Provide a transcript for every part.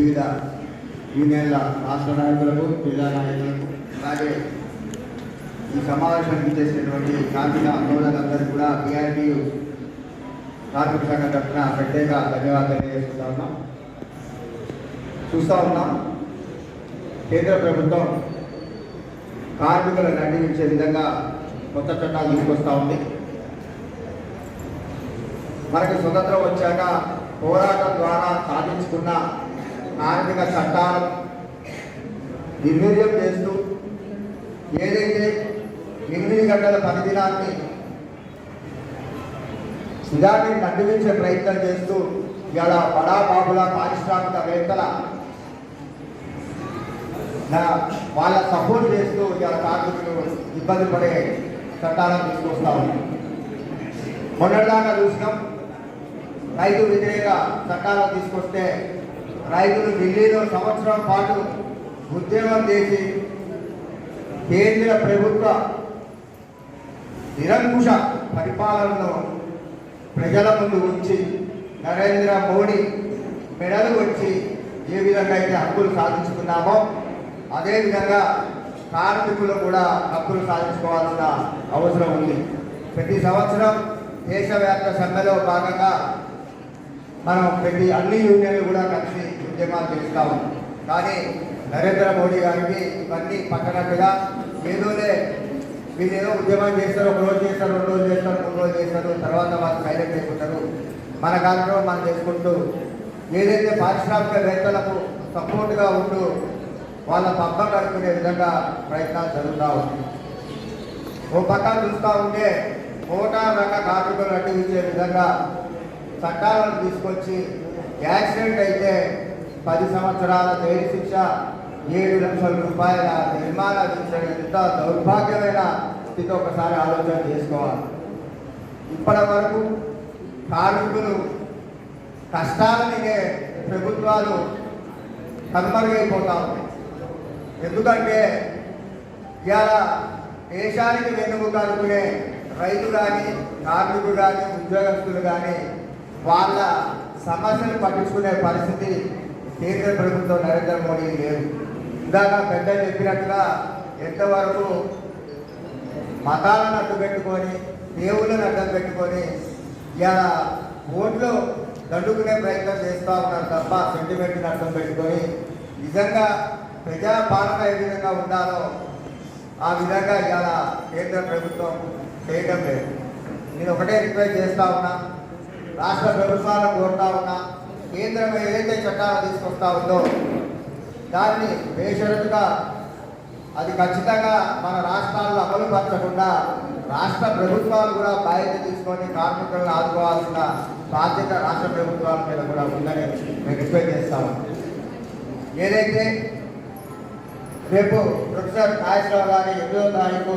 వివిధ యూనియన్ల రాష్ట్ర నాయకులకు, జిల్లా నాయకులకు, అలాగే ఈ సమావేశానికి చేసినటువంటి కార్మిక ఆందోళనలందరూ కూడా బీఆర్టీయూ కార్మిక సంఘం తరఫున ప్రత్యేక ధన్యవాదాలు తెలియజేస్తూ ఉన్నాం. చూస్తూ ఉన్నాం, కేంద్ర ప్రభుత్వం కార్మికులను నడిపించే విధంగా కొత్త చట్టాలు తీసుకొస్తూ ఉంది. మనకి స్వతంత్రం వచ్చాక పోరాటం ద్వారా సాధించుకున్న కార్మిక చట్టాలను నిర్వీర్యం చేస్తూ ఏదైతే 8 గంటల పనిదినాన్ని ఇదాన్ని నడిపించే ప్రయత్నం చేస్తూ ఇలా బడాబాబుల పారిశ్రామికవేత్తల వాళ్ళ సపోర్ట్ చేస్తూ ఇలా కార్మికులు ఇబ్బంది పడే చట్టాలను తీసుకొస్తా ఉన్నాం. మొన్నటిదాకా చూసినాం, రైతు వ్యతిరేక చట్టాలను తీసుకొస్తే రైతులు ఢిల్లీలో సంవత్సరం పాటు ఉద్యమం చేసి కేంద్ర ప్రభుత్వ నిరంకుశ పరిపాలనను ప్రజల ముందు ఉంచి నరేంద్ర మోడీ మెడలు వచ్చి ఏ విధంగా అయితే హక్కులు సాధించుకున్నామో అదేవిధంగా కార్మికులు కూడా హక్కులు సాధించుకోవాల్సిన అవసరం ఉంది. ప్రతి సంవత్సరం దేశవ్యాప్త సమ్మెలో భాగంగా మనం అన్ని యూనియన్లు కూడా కలిసి ఉద్యమాలు చేస్తాము. కానీ నరేంద్ర మోడీ గారికి ఇవన్నీ పక్కనట్టుగా ఏదోలే వీళ్ళు ఏదో ఉద్యమం చేస్తారు, 1 రోజు చేస్తారు, 2 రోజులు చేస్తారు, 3 రోజులు చేస్తారు, తర్వాత వాళ్ళు సైలెంట్ అయిపోతారు. మన కార్యక్రమం మనం చేసుకుంటూ ఏదైతే పారిశ్రామికవేత్తలకు సపోర్ట్గా ఉంటూ వాళ్ళ పబ్బం గడుపుకునే విధంగా ప్రయత్నాలు జరుగుతూ ఉంటాయి. ఓ పక్కన చూస్తూ ఉంటే మోటార్ రంగ కార్మికులు అడ్డగించే విధంగా చట్టాలను తీసుకొచ్చి యాక్సిడెంట్ అయితే 10 సంవత్సరాల జైలు శిక్ష, 7 లక్షల రూపాయల జరిమానా విధించడం ఎంత దౌర్భాగ్యమైన స్థితి ఒకసారి ఆలోచన చేసుకోవాలి. ఇప్పటి వరకు కార్మికులు కష్టాలనే ప్రభుత్వాలు కనుమరుగైపోతా ఉన్నాయి. ఎందుకంటే ఇవాళ దేశానికి వెన్నుముక అనుకునే రైతు కానీ, కార్మికులు కానీ, ఉద్యోగస్తులు కానీ వాళ్ళ సమస్యలు పట్టించుకునే పరిస్థితి కేంద్ర ప్రభుత్వం నరేంద్ర మోడీ లేదు. ఇందాక పెద్దలు చెప్పినట్టుగా ఎంతవరకు మతాలను అడ్డు పెట్టుకొని, దేవుళ్ళను అడ్డం పెట్టుకొని ఇలా ఓట్లు దండుకునే ప్రయత్నం చేస్తూ ఉన్నారు తప్ప సెంటిమెంట్ని అర్థం పెట్టుకొని నిజంగా ప్రజాపాలన ఏ విధంగా ఉండాలో ఆ విధంగా ఇవాళ కేంద్ర ప్రభుత్వం చేయడం లేదు. నేను ఒకటే రిక్వెస్ట్ చేస్తూ ఉన్నా, రాష్ట్ర ప్రభుత్వాలను కోరుతా ఉన్నా, కేంద్రం ఏదైతే చట్టాలు తీసుకొస్తా ఉందో దాన్ని బేషరతుగా అది ఖచ్చితంగా మన రాష్ట్రాల్లో అమలు పరచకుండా రాష్ట్ర ప్రభుత్వాలు కూడా బాధ్యత తీసుకొని కార్మికులను ఆదుకోవాల్సిన బాధ్యత రాష్ట్ర ప్రభుత్వాల మీద కూడా ఉందని మేము రిక్వెస్ట్ చేస్తాము. ఏదైతే రేపు ప్రొఫెసర్ నాగేశ్వరరావు గారి 8వ తారీఖు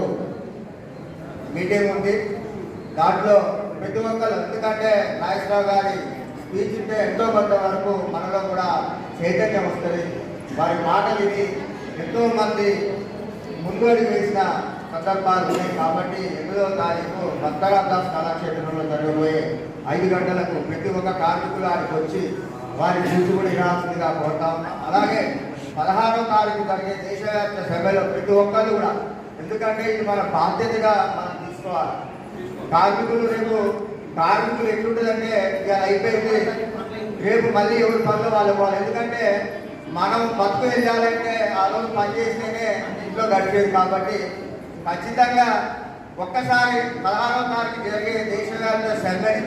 మీటింగ్ ఉంది, దాంట్లో ప్రతి ఒక్కరు, ఎందుకంటే నాగేశ్వరరావు గారి స్పీచ్ ఉంటే ఎంతో కొంత వరకు మనలో కూడా చైతన్యం వస్తుంది. వారి మాట విని ఎంతోమంది ముందడుగు వేసిన సందర్భాలు ఉన్నాయి. కాబట్టి 8వ తారీఖు భక్తరామదాస్ కళాక్షేత్రంలో జరగబోయే 5 గంటలకు ప్రతి ఒక్క కార్మికులు ఆడికి వచ్చి వారి గురించి కూడా వినాల్సిందిగా కోరుతా ఉన్నాం. అలాగే 16వ తారీఖు జరిగే దేశవ్యాప్త సభలో ప్రతి ఒక్కరు కూడా, ఎందుకంటే ఇది మన బాధ్యతగా మనం తీసుకోవాలి. కార్మికులు ఎట్లుంటుందంటే ఇక అయిపోయింది, రేపు మళ్ళీ ఎవరి పనులు వాళ్ళు పోవాలి. ఎందుకంటే మనం బతుకు వెళ్ళాలంటే ఆ రోజు పని చేస్తేనే ఇంట్లో గడిపేది. కాబట్టి ఖచ్చితంగా ఒక్కసారి 16వ తారీఖు జరిగే దేశవ్యాప్త సమ్మెని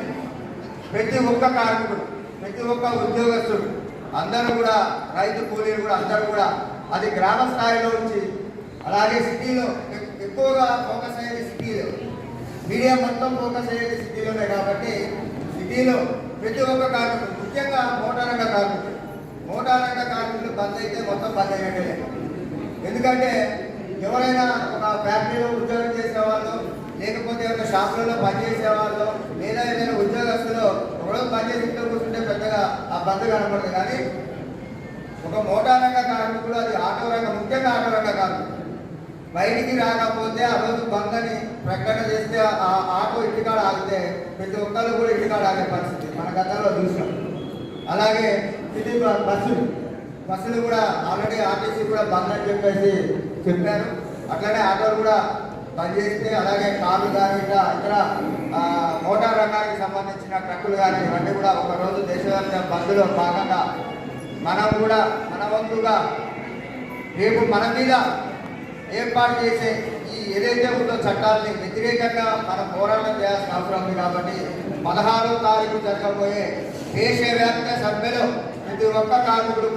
ప్రతి ఒక్క కార్మికుడు, ప్రతి ఒక్క ఉద్యోగస్తుడు అందరూ కూడా, రైతు కూలీలు కూడా అందరూ కూడా, అది గ్రామ స్థాయిలో నుంచి అలాగే సిటీలో ఎక్కువగా ఫోకస్ అయ్యేది సిటీలో, మీడియా మొత్తం ఫోకస్ అయ్యేది సిటీలోనే. కాబట్టి సిటీలో ప్రతి ఒక్క కార్మికుడు, ముఖ్యంగా మోటార్ రంగ కార్మికులు బంద్ అయితే మొత్తం బంద్ అయ్యేటలే. ఎందుకంటే ఎవరైనా ఒక ఫ్యాక్టరీలో ఉద్యోగం చేసేవాళ్ళు, లేకపోతే ఒక షాపులలో పనిచేసేవాళ్ళు, లేదా ఏదైనా ఉద్యోగస్తులు ఒకరోజు పనిచేసి ఇంట్లో కూర్చుంటే పెద్దగా ఆ బంద్ కనపడదు. కానీ ఒక మోటార్ రంగ కార్మికుడు, అది ఆటో రంగం, ముఖ్యంగా ఆటో రంగ కార్మికుడు బయటికి రాకపోతే ఆ రోజు బంద్ అని ప్రకటన చేస్తే ఆ ఆటో ఇంటికాడ ఆగితే ప్రతి ఒక్కరు కూడా ఇంటికాడ ఆగే పరిస్థితి మన గతంలో చూసాం. అలాగే సిటీ బస్సులు కూడా ఆల్రెడీ ఆర్టీసీ కూడా బంద్ అని చెప్పేసి చెప్పారు. అట్లనే ఆటోలు కూడా బంద్ చేస్తే, అలాగే కార్లు కానీ ఇంకా ఇతర మోటార్ రంగానికి సంబంధించిన ట్రక్కులు కానీ ఇవన్నీ కూడా ఒకరోజు దేశవ్యాప్త బంద్లో భాగంగా మనం కూడా మన వంతుగా రేపు మన మీద ఏర్పాటు చేసే ఈ ఏదైతే ఉందో చట్టాలని వ్యతిరేకంగా మనం పోరాటం చేయాల్సిన అవసరం ఉంది. కాబట్టి 16వ తారీఖు జరగబోయే దేశవ్యాప్త సభ్యులు ప్రతి ఒక్క కార్మికుడు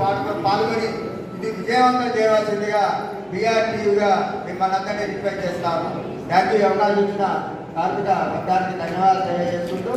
పాల్గొని ఇది విజయవంతం చేయవలసిందిగా బీఆర్టీయూగా మిమ్మల్ని అందరినీ రిక్వెస్ట్ చేస్తాము. Thank you. అవకాశం ఇచ్చిన కార్మిక వర్గానికి ధన్యవాదాలు తెలియజేసుకుంటూ